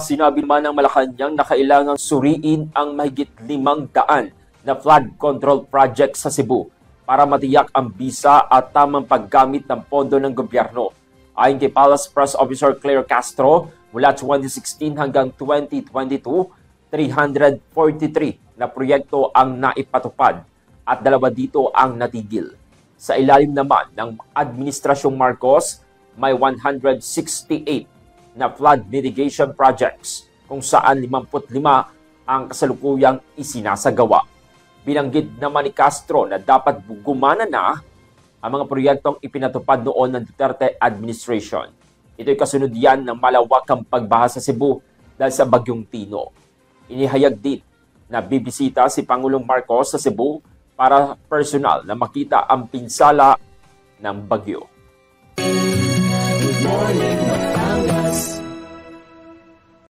Sinabi naman ng Malacanang na kailangang suriin ang mahigit 500 na flood control project sa Cebu para matiyak ang bisa at tamang paggamit ng pondo ng gobyerno. Ayon kay Palace Press Officer Claire Castro, mula 2016 hanggang 2022, 343 na proyekto ang naipatupad at 2 dito ang natigil. Sa ilalim naman ng Administrasyong Marcos, may 168 na flood mitigation projects kung saan 55 ang kasalukuyang isinasagawa. Binanggit naman ni Castro na dapat gumana na ang mga proyektong ipinatupad noon ng Duterte administration. Ito'y kasunod yan ng malawakang pagbaha sa Cebu dahil sa Bagyong Tino. Inihayag din na bibisita si Pangulong Marcos sa Cebu para personal na makita ang pinsala ng bagyo. Good morning.